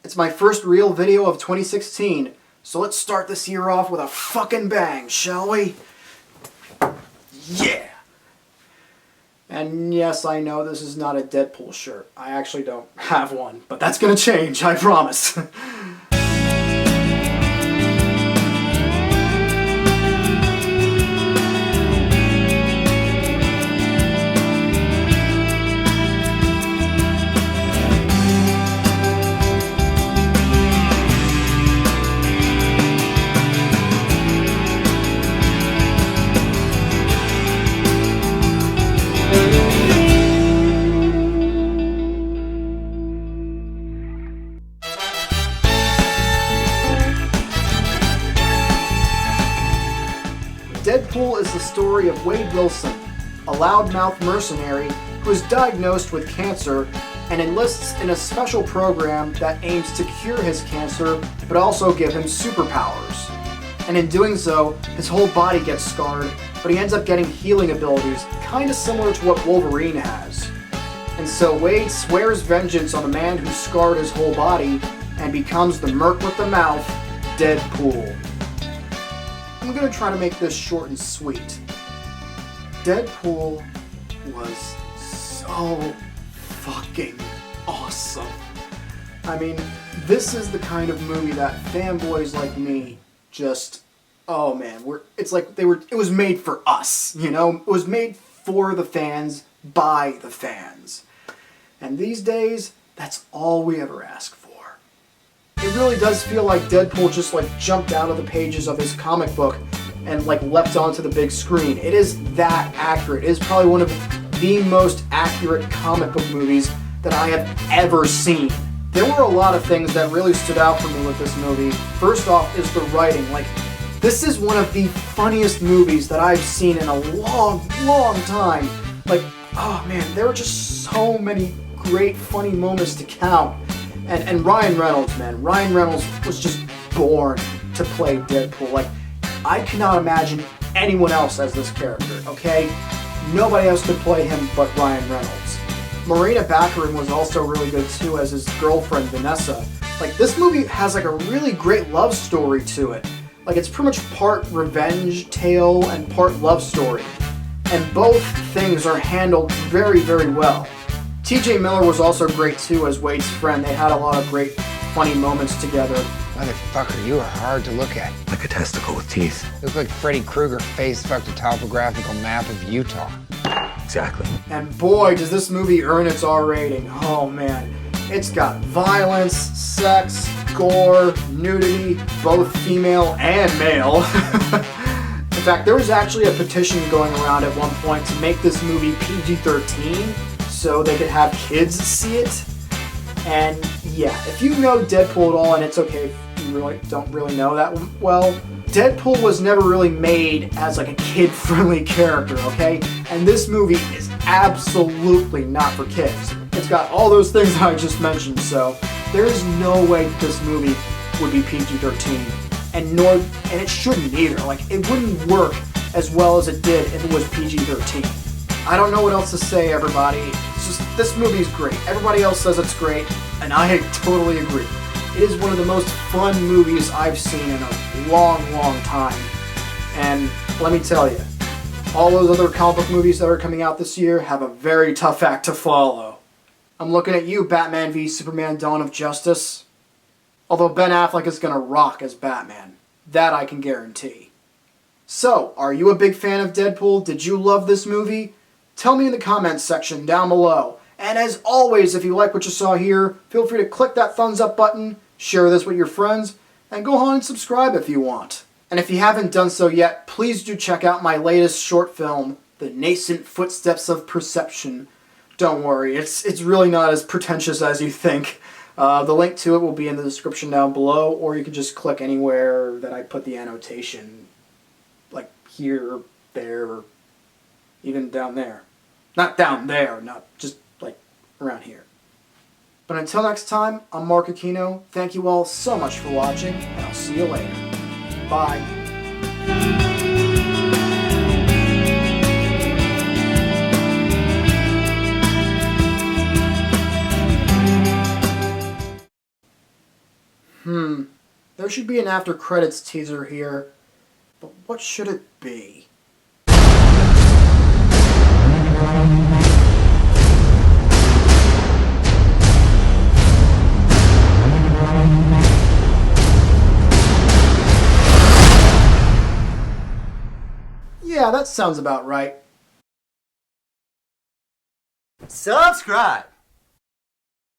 It's my first real video of 2016, so let's start this year off with a fucking bang, shall we? Yeah! And yes, I know this is not a Deadpool shirt. I actually don't have one, but that's gonna change, I promise. Deadpool is the story of Wade Wilson, a loudmouth mercenary who is diagnosed with cancer and enlists in a special program that aims to cure his cancer but also give him superpowers. And in doing so, his whole body gets scarred, but he ends up getting healing abilities, kinda similar to what Wolverine has. And so Wade swears vengeance on the man who scarred his whole body and becomes the merc with the mouth, Deadpool. I'm gonna try to make this short and sweet. Deadpool was so fucking awesome. I mean, this is the kind of movie that fanboys like me just, oh man, it was made for us, you know? It was made for the fans, by the fans. And these days, that's all we ever ask for. It really does feel like Deadpool just jumped out of the pages of his comic book and leapt onto the big screen. It is that accurate. It is probably one of the most accurate comic book movies that I have ever seen. There were a lot of things that really stood out for me with this movie. First off is the writing. This is one of the funniest movies that I've seen in a long, long time. Oh man, there were just so many great funny moments to count. And Ryan Reynolds, man. Ryan Reynolds was just born to play Deadpool. I cannot imagine anyone else as this character, okay? Nobody else could play him but Ryan Reynolds. Morena Baccarin was also really good too as his girlfriend, Vanessa. This movie has a really great love story to it. It's pretty much part revenge tale and part love story. And both things are handled very, very well. TJ Miller was also great too as Wade's friend. They had a lot of great funny moments together. Motherfucker, you are hard to look at. Like a testicle with teeth. You look like Freddy Krueger face-fucked a topographical map of Utah. Exactly. And boy, does this movie earn its R rating. Oh man. It's got violence, sex, gore, nudity, both female and male. In fact, there was actually a petition going around at one point to make this movie PG-13 so they could have kids see it. And yeah, if you know Deadpool at all, and it's okay if you don't really know that well, Deadpool was never really made as a kid-friendly character, okay? And this movie is absolutely not for kids. It's got all those things I just mentioned, so there is no way this movie would be PG-13. And it shouldn't either. It wouldn't work as well as it did if it was PG-13. I don't know what else to say, everybody. It's just, this movie's great. Everybody else says it's great, and I totally agree. It is one of the most fun movies I've seen in a long, long time. And let me tell you, all those other comic book movies that are coming out this year have a very tough act to follow. I'm looking at you, Batman v Superman: Dawn of Justice. Although Ben Affleck is gonna rock as Batman. That I can guarantee. So, are you a big fan of Deadpool? Did you love this movie? Tell me in the comments section down below. And as always, if you like what you saw here, feel free to click that thumbs up button, share this with your friends, and go on and subscribe if you want. And if you haven't done so yet, please do check out my latest short film, The Nascent Footsteps of Perception. Don't worry, it's really not as pretentious as you think. The link to it will be in the description down below, or you can just click anywhere that I put the annotation. Here, there, or even down there. Not down there, not just around here. But until next time, I'm Marc Aquino. Thank you all so much for watching, and I'll see you later. Bye. There should be an after credits teaser here, but what should it be? Yeah, that sounds about right. Subscribe!